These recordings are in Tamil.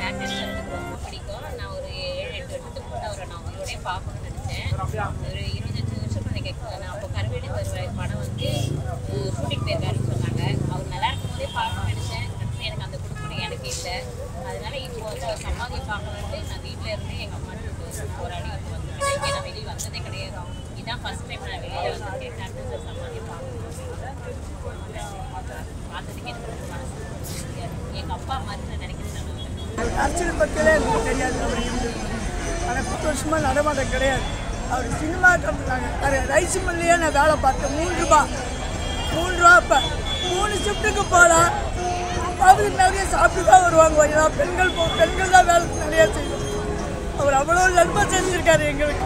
கேரக்டர்ஸ் எனக்கு ரொம்ப பிடிக்கும். நான் ஒரு 7-8 வருஷத்துக்கு முன்னாடி அவரை நான் உங்களோடய பார்க்கணும்னு நினச்சேன். ஒரு 25 வருஷம் நினைக்கிறேன். நான் அப்போ கருவேலி வருவாய் படம் வந்து ஷூட்டிங் போயிருக்காருன்னு சொன்னாங்க. அவர் நல்லா இருக்கும் போதே பார்க்கணும்னு நினச்சேன். கண்டிப்பாக எனக்கு அந்த குடும்பம் எனக்கு இல்லை. அதனால இப்போ வந்து அவர் சமாதியை பார்க்கணுன்ட்டு நான் வீட்டில் இருந்து எங்கள் அம்மா போராடி இப்போ வந்துருக்கேன். இங்கே நான் வெளியே வந்ததே கிடையாது. இதுதான் ஃபர்ஸ்ட் டைம் நான் வெளியில் வந்திருக்கேன். கரெக்டாக சார் சமாதியை பார்க்கணும் பார்த்ததுக்கு எனக்கு ரொம்ப மனசு எங்கள் அப்பா மாதிரி நான் நினைக்கிறேன். அரசியல் பற்றியே எனக்கு தெரியாது. அவர் இருந்து ஆனால் 10 வருஷமாக நடமாட்டம் கிடையாது. அவர் சினிமா கம்பெனி ரைஸ் மில்லையே நான் வேலை பார்த்தேன். 3 ரூபா இப்போ 3 ஷிஃப்ட்டுக்கு போனால் அவங்க நிறைய சாப்பிட்டு தான் வருவாங்க. ஏன்னா பெண்கள் தான் வேலை நிறையா செய்யும். அவர் அவ்வளோ நன்மை செஞ்சுருக்காரு எங்களுக்கு.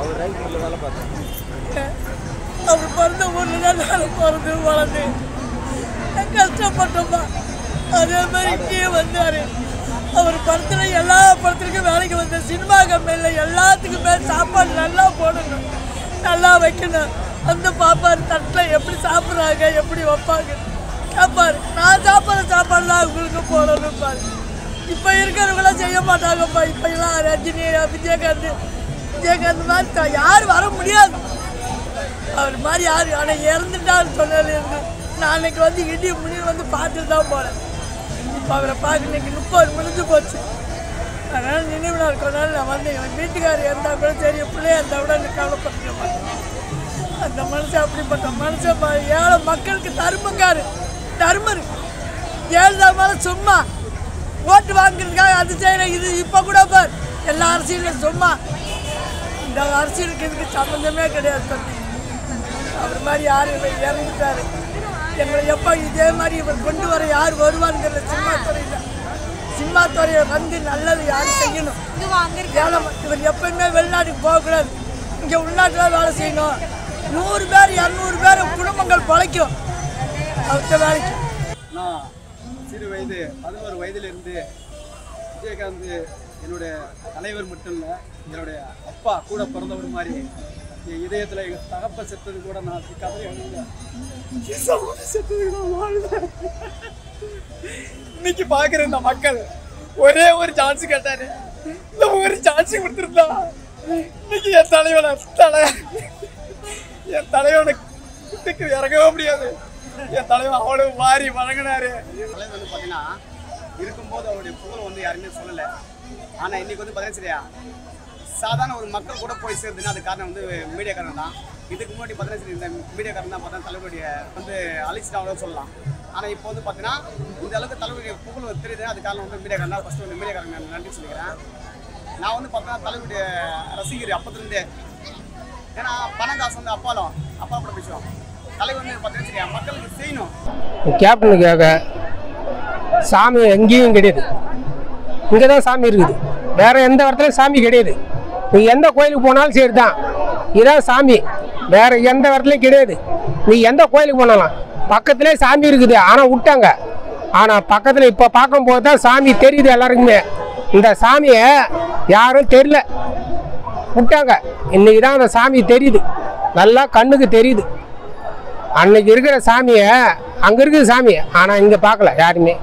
அவர் பிறந்த ஊரில் தான் வேலை போகிறது வளர்ந்து கஷ்டப்பட்டோம்மா. அதே மாதிரி இங்கேயே வந்தார். அவர் படத்தில் எல்லா படத்துக்கும் வேலைக்கு வந்த சினிமா கம்பெனியில் எல்லாத்துக்குமே சாப்பாடு நல்லா போடணும், நல்லா வைக்கணும். வந்து பார்ப்பார் தட்டில் எப்படி சாப்பிட்றாங்க, எப்படி வைப்பாங்க கேட்பார். நான் சாப்பிட்ற சாப்பாடு தான் அவங்களுக்கு போடணும் பாரு. இப்போ இருக்கிறவங்களாம் செய்ய மாட்டாங்கப்பா. இப்போ எல்லாம் ரஜினி விஜயகாந்த் மாதிரி யார் வர முடியாது. அவர் மாதிரி யார் ஆனால் இறந்துட்டான்னு சொன்னதுலேருந்து நான் அன்றைக்கி வந்து இடி முடி வந்து பார்த்துட்டு தான் போனேன். இப்போ அவரை பார்க்க இன்னைக்கு 30 முடிஞ்சு போச்சு. அதனால் நினைவு நாள் இருக்கனால நான் வந்து எனக்கு வீட்டுக்காரர் இருந்தால் கூட சரி, பிள்ளையா இருந்தால் கூட எனக்கு கவலைப்பட்டுக்க மாட்டேன். அந்த மனுஷன் அப்படிப்பட்ட மனுஷன் ஏழை மக்களுக்கு தர்மர் ஏழுதா மேலே சும்மா ஓட்டு வாங்குறதுக்காக அது செய்கிறேன் இது இப்போ கூட பார். எல்லா அரசியலும் சும்மா. இந்த அரசியலுக்கு இதுக்கு சம்மந்தமே கிடையாது. தம்பி அவர் மாதிரி யார் இறந்துட்டாரு. எங்களை எப்போ இதே மாதிரி இவர் கொண்டு வர யார் வருவாருங்கிற சினிமா துறையை வந்து நல்லது யார் செய்யணும். இவர் எப்பயுமே வெளிநாட்டுக்கு போகக்கூடாது. இங்கே உள்நாட்டில் வேலை செய்யணும். 100 பேர் 200 பேர் குடும்பங்கள் பழைக்கும் அவர்கிட்ட வேலைக்கு. நான் சிறு வயது 11 வயதிலிருந்து விஜயகாந்த் என்னுடைய தலைவர் மட்டும் இல்லை, என்னுடைய அப்பா கூட பிறந்தவர் மாதிரி. என் இதயத்தில் எங்கள் தகப்ப செத்தது கூட நான் கதை எழுதல. செத்ததுக்கு நான் வாழ்ந்தேன். இன்னைக்கு பார்க்குற இந்த மக்கள் ஒரே ஒரு சான்ஸ் கேட்டாரு. இந்த ஒரு சான்ஸ் கொடுத்துருந்தா இன்னைக்கு என் தலைவனை குட்டுக்கு இறங்கவே முடியாது. என் தலைவன் அவ்வளவு மாறி வழங்கினாரு. தலைவர் வந்து பார்த்தீங்கன்னா இருக்கும்போது அவருடைய புகழ் வந்து யாருமே சொல்லலை. ஆனால் இன்னைக்கு வந்து பார்த்தீங்கன்னா சரியா சாதாரண ஒரு மக்கள் கூட போய் சேர்ந்துன்னா அது காரணம் வந்து மீடியாக்காரன் தான். இதுக்கு முன்னாடி பார்த்தீங்கன்னா சரி இந்த மீடியாக்காரன் தான் பார்த்தா தலைவருடைய வந்து அழிச்சிட்டு அவ்வளோ சொல்லலாம். ஆனால் இப்போ வந்து பார்த்தீங்கன்னா இந்த அளவுக்கு தலைவருடைய புகழ் தெரியுது. அது காரணம் வந்து மீடியாக்காரன் தான். ஃபஸ்ட்டு வந்து மீடியாக்காரன் நன்றி சொல்லிக்கிறேன். நான் வந்து பார்த்தீங்கன்னா தலைவருடைய ரசிகர் அப்பத்துலேருந்தே. ஏன்னா பணம் காசு வந்து அப்பா கூட பேசுவோம். தலைவர் வந்து பார்த்தீங்கன்னா சரியா மக்களுக்கு செய்யணும். கேப்டனுக்காக சாமி எங்கேயும் கிடையாது. இங்கே தான் சாமி இருக்குது. வேற எந்த இடத்துலையும் சாமி கிடையாது. நீ எந்த கோயிலுக்கு போனாலும் சரி தான், இதான் சாமி. வேற எந்த இடத்துலையும் கிடையாது. நீ எந்த கோயிலுக்கு போனாலும் பக்கத்துலேயே சாமி இருக்குது. ஆனால் விட்டாங்க. ஆனால் பக்கத்தில் இப்போ பார்க்கும்போது தான் சாமி தெரியுது எல்லாருக்குமே. இந்த சாமியை யாரும் தெரியல, விட்டாங்க. இன்னைக்கு தான் அந்த சாமி தெரியுது, நல்லா கண்ணுக்கு தெரியுது. அன்னைக்கு இருக்கிற சாமியை அங்கே இருக்குது சாமி, ஆனால் இங்கே பார்க்கல யாருமே.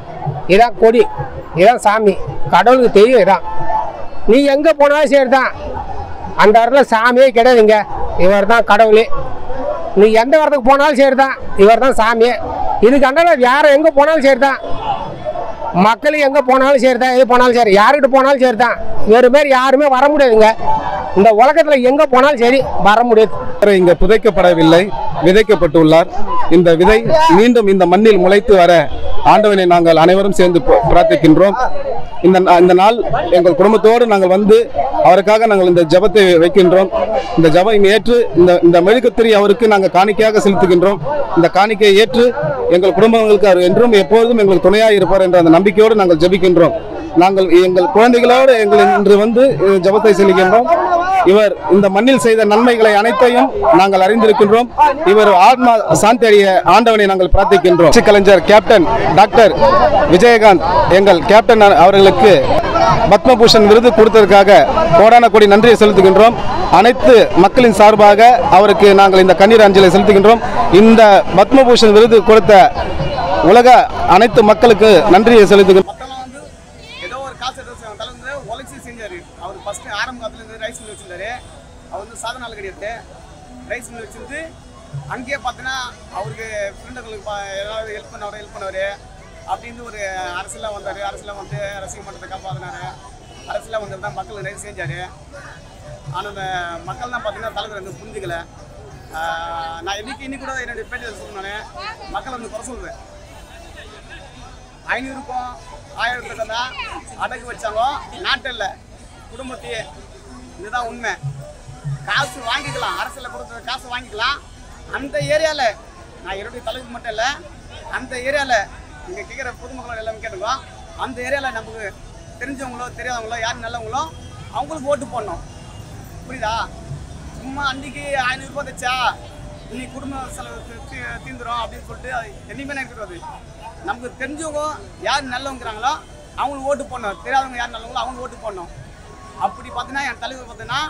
இதான் கொடி, இதான் சாமி. கடவுளுக்கு தெரியும். இதான் நீ எங்கே போனாலும் சரி தான், அந்த இடத்துல சாமியே கிடையாதுங்க. இவர் தான் கடவுளே. நீ எந்த இடத்துக்கு போனாலும் சரி தான், இவர் தான் சாமியே. இதுக்கு அண்டால யாரை எங்கே போனாலும் சரி தான், மக்களுக்கு எங்கே போனாலும் சரி தான், எது போனாலும் சரி, யாருக்கிட்ட போனாலும் சரி தான். வேறு மாரி யாருமே வர முடியாதுங்க. இந்த உலகத்தில் எங்கே போனாலும் சரி வர முடியாது. இங்கே புதைக்கப்படவில்லை, விதைக்கப்பட்டுள்ளார். இந்த விதை மீண்டும் இந்த மண்ணில் முளைத்து வர ஆண்டவனை நாங்கள் அனைவரும் சேர்ந்து பிரார்த்திக்கின்றோம். இந்த நாள் எங்கள் குடும்பத்தோடு நாங்கள் வந்து அவருக்காக நாங்கள் இந்த ஜபத்தை வைக்கின்றோம். இந்த ஜபம் ஏற்று இந்த மெழுகுத்திரி அவருக்கு நாங்கள் காணிக்கையாக செலுத்துகின்றோம். இந்த காணிக்கையை ஏற்று எங்கள் குடும்பங்களுக்கு அவர் என்றும் எப்பொழுதும் எங்களுக்கு துணையாக இருப்பார் என்ற அந்த நம்பிக்கையோடு நாங்கள் ஜபிக்கின்றோம். நாங்கள் எங்கள் குழந்தைகளோடு இன்று வந்து ஜபத்தை செலுத்துகின்றோம். இவர் இந்த மண்ணில் செய்த நன்மைகளை அனைத்தையும் நாங்கள் அறிந்திருக்கின்றோம். இவர் ஆத்மா சாந்தி அடைய ஆண்டவனை நாங்கள் பிரார்த்திக்கின்றோம். கலைஞர் கேப்டன் டாக்டர் விஜயகாந்த் எங்கள் கேப்டன் அவர்களுக்கு பத்மபூஷன் விருது கொடுத்ததற்காக கோடான கோடி நன்றியை செலுத்துகின்றோம். அனைத்து மக்களின் சார்பாக அவருக்கு நாங்கள் இந்த கண்ணீர் அஞ்சலை செலுத்துகின்றோம். இந்த பத்மபூஷன் விருது கொடுத்த உலக அனைத்து மக்களுக்கு நன்றியை செலுத்துகின்றோம். வச்சு செஞ்சார். அவர் ஃபஸ்ட்டு ஆரம்ப காலத்துலேருந்து ரைஸ் மில் வச்சுருந்தாரு. அவர் வந்து சாதாரண ஆள் கிடையாது. ரைஸ் மில் வச்சுருந்து அங்கேயே பார்த்தீங்கன்னா அவருக்கு ஃப்ரெண்டுகளுக்கு ஏதாவது ஹெல்ப் பண்ணுவார். அப்படின்னு ஒரு அரசியலாக வந்தார். அரசியலாக வந்து ரசிக மன்றத்தை காப்பாற்றினார். அரசியலாக வந்து தான் மக்கள் நிறைய செஞ்சார். ஆனால் அந்த மக்கள் தான் பார்த்தீங்கன்னா தலைவர் வந்து புரிஞ்சுக்கலை. நான் இன்னைக்கு கூட என்னுடைய பேட்டியில் சொன்னேன், மக்கள் வந்து குறை சொல்லுவேன். 500க்கும் 1000க்கும் தான் அடகு வச்சாங்க நாட்டில் குடும்பத்தையே. இதுதான் உண்மை. காசு வாங்கிக்கலாம், அரசியலில் கொடுத்த காசு வாங்கிக்கலாம். அந்த ஏரியாவில் நான் என்னுடைய தலைவர் மட்டும் இல்லை, அந்த ஏரியாவில் நீங்கள் கேட்குற பொதுமக்களோட எல்லாமே கேட்டுக்கோ. அந்த ஏரியாவில் நமக்கு தெரிஞ்சவங்களோ தெரியாதவங்களோ யார் நல்லவங்களோ அவங்களுக்கு ஓட்டு போடணும். புரியுதா? சும்மா அன்றைக்கி 500 ரூபா தைச்சா இன்னைக்கு குடும்ப செலவு தீந்துடும் அப்படின்னு சொல்லிட்டு என்னையுமே நினைக்கிறது. நமக்கு தெரிஞ்சவங்க யார் நல்லவங்கிறாங்களோ அவங்களுக்கு ஓட்டு போடணும். தெரியாதவங்க யார் நல்லவங்களோ அவங்களுக்கு ஓட்டு போடணும். அப்படி பார்த்தீங்கன்னா என் தலைவர் பார்த்தீங்கன்னா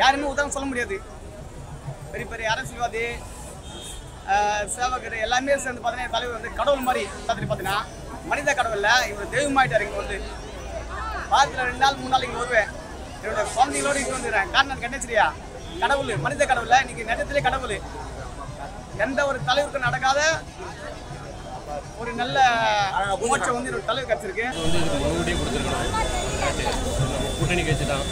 யாருமே உதாரணம் சொல்ல முடியாது. பெரிய பெரிய அரசியல்வாதி சேவகர் எல்லாமே சேர்ந்து பார்த்தீங்கன்னா என் தலைவர் வந்து கடவுள் மாதிரி பார்த்தீங்கன்னா மனித கடவுளில் இவர் தெய்வமாயிட்டார். இங்கே வந்து வாரத்தில் 2 நாள் 3 நாள் இங்கே வருவேன். என்னோட குழந்தைகளோடு இங்கே வந்துடுறேன். காரணம் கண்டச்சிரியா கடவுள், மனித கடவுள் இன்னைக்கு நெட்டத்திலே கடவுள். எந்த ஒரு தலைவருக்கு நடக்காத ஒரு நல்ல மோட்சம் வந்து என்னோட தலைவர் கிடச்சிருக்கு. வந்து இதுக்கு மறுபடியும் கொடுத்துருக்கணும். கூட்டணி கட்சி தான் அவர்.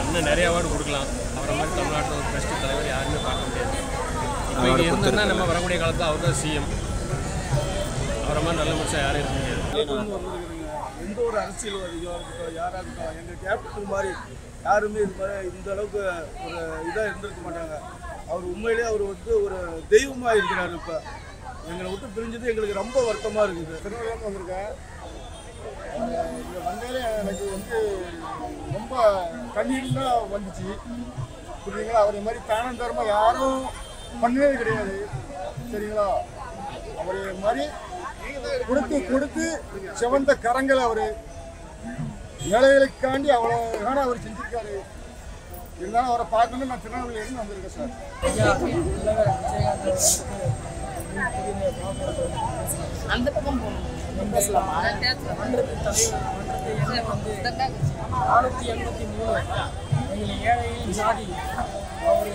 இன்னும் நிறைய அவார்டு கொடுக்கலாம். அவரை மாதிரி தமிழ்நாட்டில் ஒரு பெஸ்ட் தலைவர் யாருமே பார்க்க முடியாது. இப்போ இங்கே இருந்ததுன்னா நம்ம வரக்கூடிய காலத்தில் அவர் தான் சிஎம். அவரை மாதிரி நல்ல மனுஷன் யாரும் இருக்க முடியாது. எந்த ஒரு அரசியல்வாதியோ இருக்கட்டும், யாராக இருக்கட்டும், எங்கள் கேப்டன் மாதிரி யாருமே இது மாதிரி இந்த அளவுக்கு ஒரு இதாக இருந்திருக்க மாட்டாங்க. அவர் உண்மையிலே அவர் வந்து ஒரு தெய்வமாக இருக்கிறார். இப்போ எங்களை விட்டு பிரிஞ்சது எங்களுக்கு ரொம்ப வருத்தமாக இருக்குது. திருநெல்வேலியிலேருந்து வந்திருக்கேன். இங்கே வந்தாலே எனக்கு வந்து ரொம்ப கண்ணீர் தான் வந்துச்சு. புரியுதுங்களா? அவர் மாதிரி தானந்தரமாக யாரும் பண்ணவே கிடையாது. சரிங்களா? அவர் மாதிரி கொடுத்து கொடுத்து சிவந்த கரங்கள் அவர் ஏழைகளுக்காண்டி அவ்வளோ அவர் செஞ்சிருக்காரு. இருந்தாலும் அவரை பார்க்கணும்னு நான் திருநெல்வேலியிலேருந்து வந்திருக்கேன் சார். அந்த பக்கம் போகணும். 483 எங்களை ஏழையில் ஜாதி அவர்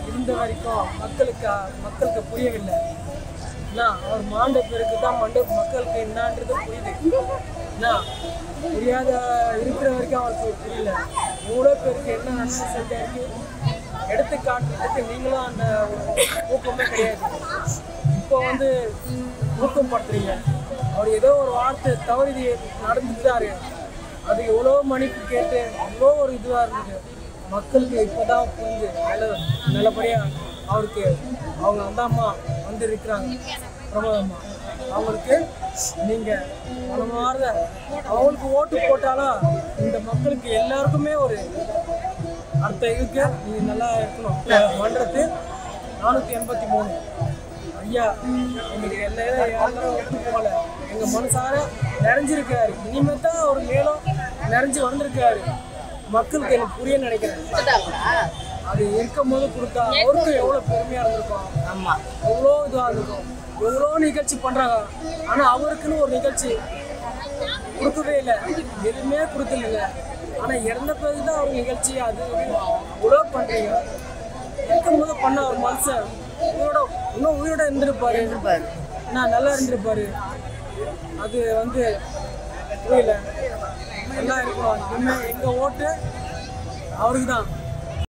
இருந்த வரைக்கும் மக்களுக்கு புரியவில்லை. அவர் மாண்ட பிறகு தான் மக்களுக்கு என்னன்றது புரியுது. புரியாத இருக்கிற வரைக்கும் அவருக்கு புரியல. எவ்வளோ பேருக்கு என்ன நன்மை செஞ்சாருக்கு எடுத்து காட்டுறதுக்கு நீங்களும் அந்த ஊக்கமே கிடையாது. இப்போ வந்து ஊக்கப்படுத்துறீங்க. அவர் ஏதோ ஒரு வார்த்தை தவறி நடந்துட்டாரு, அது எவ்வளோ மன்னிப்பு கேட்டு எவ்வளோ ஒரு இதுவாக இருந்தது. மக்களுக்கு இப்போ தான் புரிஞ்சு நல்லபடியாக அவருக்கு அவங்க அந்த அம்மா வந்து இருக்கிறாங்க. பிரமாதம்மா அவங்களுக்கு நீங்கள் மனமார்ந்த அவங்களுக்கு ஓட்டு போட்டாலும் இந்த மக்களுக்கு எல்லாருக்குமே ஒரு அர்த்தம் இருக்கு. நீங்கள் நல்லா இருக்கணும். மன்றத்து 483 ஐயா எங்களுக்கு எல்லாரும் ஓட்டு போகல. எங்கள் மனசார நிறைஞ்சிருக்காரு. இனிமேல் தான் அவர் மேலும் நிறைஞ்சு வந்திருக்காரு. மக்களுக்கு எனக்கு புரிய நினைக்கிறேன். அது இருக்கும் போது கொடுத்தா அவருக்கும் எவ்வளோ பெருமையாக இருந்திருக்கும். ஆமாம், எவ்வளோ இதுவாக இருந்திருக்கும். எவ்வளோ நிகழ்ச்சி பண்ணுறாங்க. ஆனால் அவருக்குன்னு ஒரு நிகழ்ச்சி கொடுக்கவே இல்லை. எதுவுமே கொடுக்கல. ஆனால் இறந்த பிறகு தான் அவர் நிகழ்ச்சி அது இவ்வளோ பண்ணுறீங்க. இருக்கும்போது பண்ண ஒரு மனுஷன் உயிரோட இருந்திருப்பாரு. நான் நல்லா இருந்திருப்பாரு. அது வந்து புரியல. நல்லா இருக்கணும். இனிமேல் எங்கள் ஓட்டு அவருக்கு தான்.